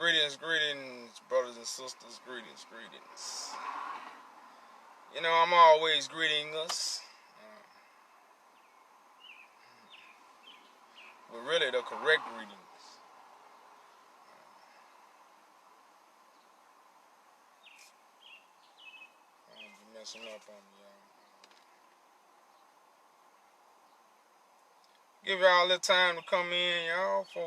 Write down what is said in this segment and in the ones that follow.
Greetings, greetings, brothers and sisters. Greetings, greetings. You know, I'm always greeting us. But really, the correct greetings. I'm messing up on y'all. Give y'all a little time to come in, y'all, for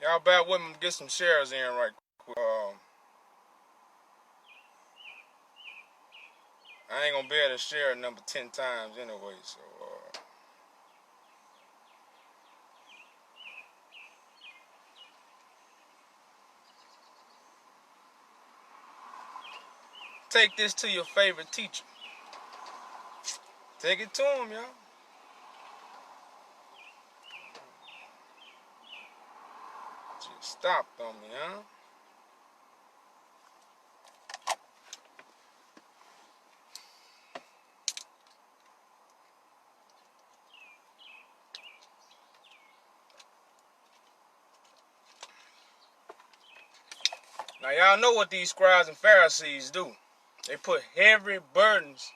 y'all bear with me to get some shares in right quick. I ain't gonna be able to share a number 10 times anyway, so take this to your favorite teacher. Take it to him, y'all. Just stopped on me, huh? Now y'all know what these scribes and Pharisees do. They put heavy burdens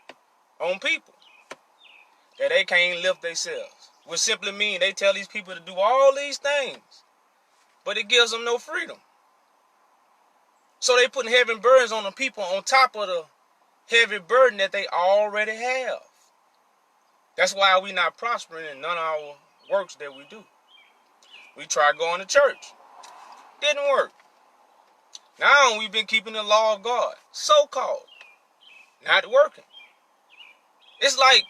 on people that they can't lift themselves. Which simply means they tell these people to do all these things, but it gives them no freedom. So they putting heavy burdens on the people on top of the heavy burden that they already have. That's why we not prospering in none of our works that we do. We tried going to church. Didn't work. Now we've been keeping the law of God, so-called, not working. It's like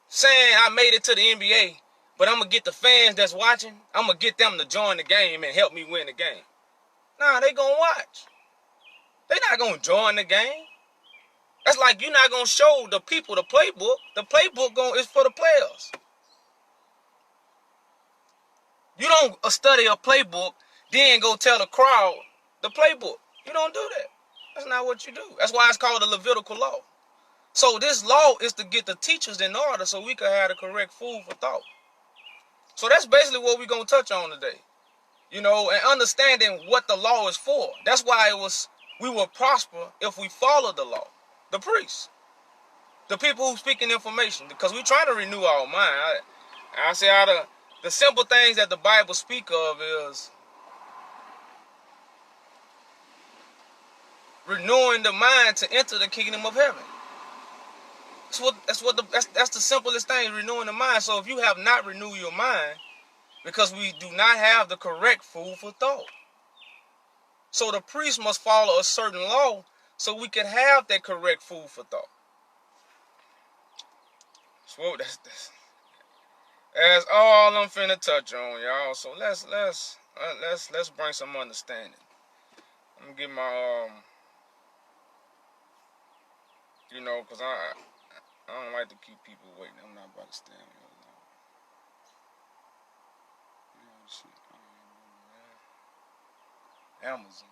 saying I made it to the NBA, but I'm going to get the fans that's watching, I'm going to get them to join the game and help me win the game. Nah, they going to watch. They not going to join the game. That's like you're not going to show the people the playbook. The playbook is for the players. You don't study a playbook, then go tell the crowd the playbook. You don't do that. That's not what you do. That's why it's called the Levitical law. So this law is to get the teachers in order so we can have the correct food for thought. So that's basically what we're going to touch on today. You know, and understanding what the law is for. That's why we will prosper if we follow the law. The priests. The people who speaking information. Because we're trying to renew our mind. I say out of the simple things that the Bible speak of is renewing the mind to enter the kingdom of heaven. That's the simplest thing, renewing the mind. So if you have not renewed your mind, because we do not have the correct food for thought. So the priest must follow a certain law so we can have that correct food for thought. So that's all I'm finna touch on, y'all. So let's bring some understanding. Let me get my you know, cause I don't like to keep people waiting. I'm not about to stand here. Amazon.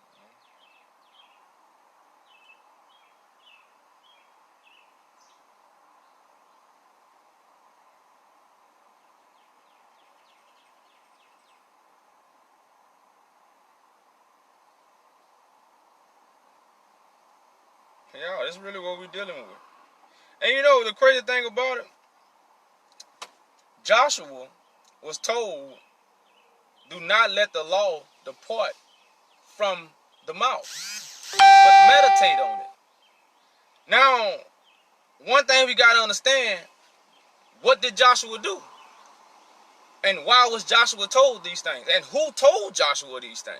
Yeah, that's really what we're dealing with. And you know the crazy thing about it, Joshua was told, do not let the law depart from the mouth, but meditate on it. Now, one thing we got to understand, what did Joshua do? And why was Joshua told these things? And who told Joshua these things?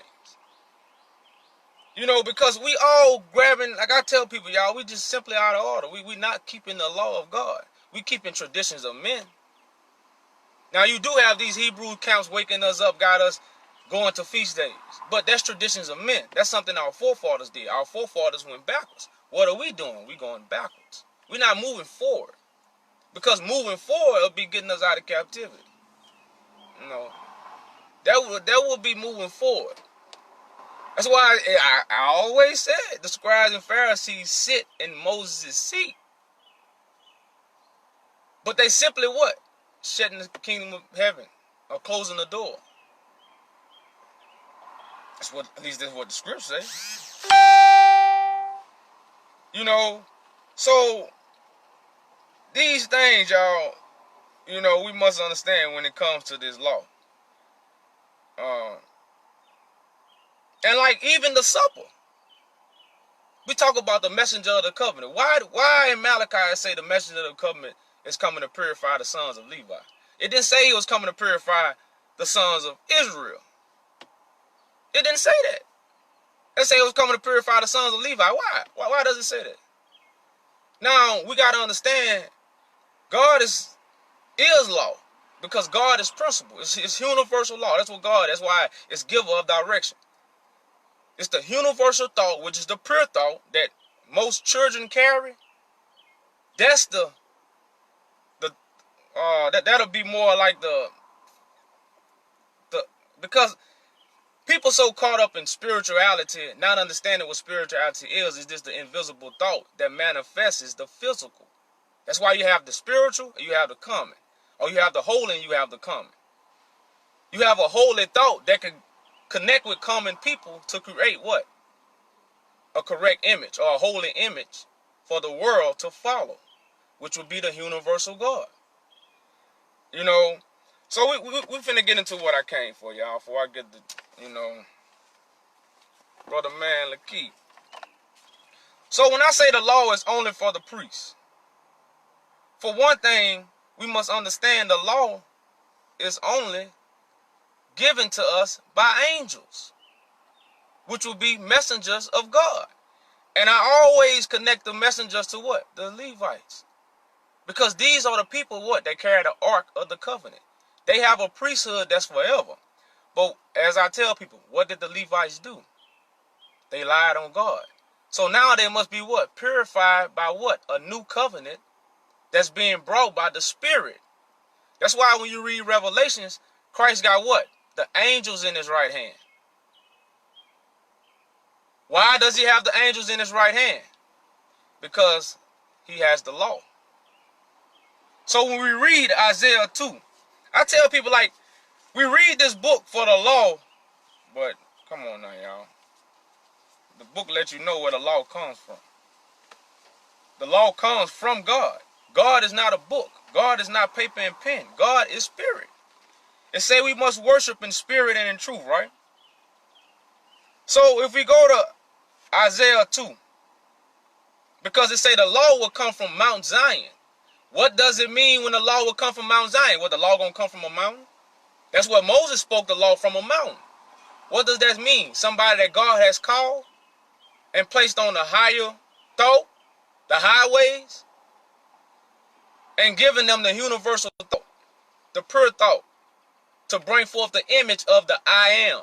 You know, because we all grabbing, like I tell people, y'all, we just simply out of order. We not keeping the law of God. We keeping traditions of men. Now, you do have these Hebrew camps waking us up, got us going to feast days. But that's traditions of men. That's something our forefathers did. Our forefathers went backwards. What are we doing? We're going backwards. We're not moving forward. Because moving forward will be getting us out of captivity. You know, that would be moving forward. That's why I always said the scribes and Pharisees sit in Moses' seat. But they simply what? Shutting the kingdom of heaven or closing the door. That's what, at least that's what the scripture says. You know, so these things, y'all, you know, we must understand when it comes to this law. And like even the supper. We talk about the messenger of the covenant. Why in Malachi it say the messenger of the covenant is coming to purify the sons of Levi? It didn't say he was coming to purify the sons of Israel. It didn't say that. It said it was coming to purify the sons of Levi. Why does it say that? Now, we got to understand, God is law. Because God is principle. It's universal law. That's what God, that's why it's giver of direction. It's the universal thought, which is the pure thought that most children carry. That's that'll be more like the because people so caught up in spirituality, not understanding what spirituality is just the invisible thought that manifests the physical. That's why you have the spiritual and you have the common. Or you have the holy and you have the common. You have a holy thought that can connect with common people to create what? A correct image or a holy image for the world to follow, which would be the universal God. You know, so we finna get into what I came for, y'all, before I get the, you know, brother man Lakeith. So when I say the law is only for the priests, for one thing, we must understand the law is only given to us by angels, which will be messengers of God. And I always connect the messengers to what? The Levites. Because these are the people, what? That carry the ark of the covenant. They have a priesthood that's forever. But as I tell people, what did the Levites do? They lied on God. So now they must be what? Purified by what? A new covenant that's being brought by the Spirit. That's why when you read Revelations, Christ got what? The angels in his right hand. Why does he have the angels in his right hand? Because he has the law. So when we read Isaiah 2, I tell people like, we read this book for the law, but come on now, y'all. The book lets you know where the law comes from. The law comes from God. God is not a book. God is not paper and pen. God is spirit. It say we must worship in spirit and in truth, right? So if we go to Isaiah 2, because it say the law will come from Mount Zion. What does it mean when the law will come from Mount Zion? What, the law gonna come from a mountain? That's what Moses spoke the law from a mountain. What does that mean? Somebody that God has called and placed on the higher thought, the highways, and given them the universal thought, the pure thought, to bring forth the image of the I am,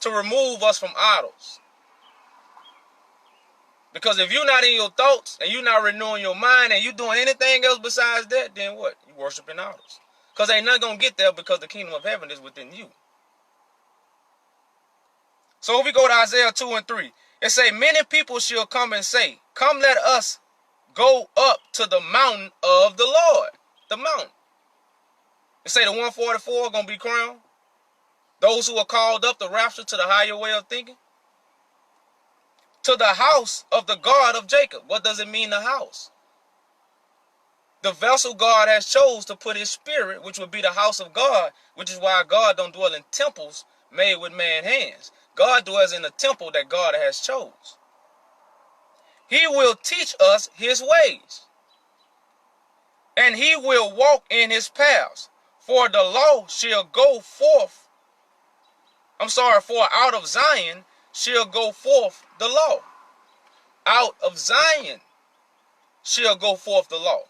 to remove us from idols. Because if you're not in your thoughts and you're not renewing your mind and you're doing anything else besides that, then what? You're worshiping idols. Because ain't nothing going to get there because the kingdom of heaven is within you. So if we go to Isaiah 2 and 3, it say, many people shall come and say, come let us go up to the mountain of the Lord. The mountain. It say the 144 are going to be crowned. Those who are called up the rapture to the higher way of thinking. To the house of the God of Jacob. What does it mean, the house? The vessel God has chose to put his spirit, which would be the house of God, which is why God don't dwell in temples made with man's hands. God dwells in the temple that God has chose. He will teach us his ways, and he will walk in his paths. For the law shall go forth. For out of Zion shall go forth the law. Out of Zion shall go forth the law.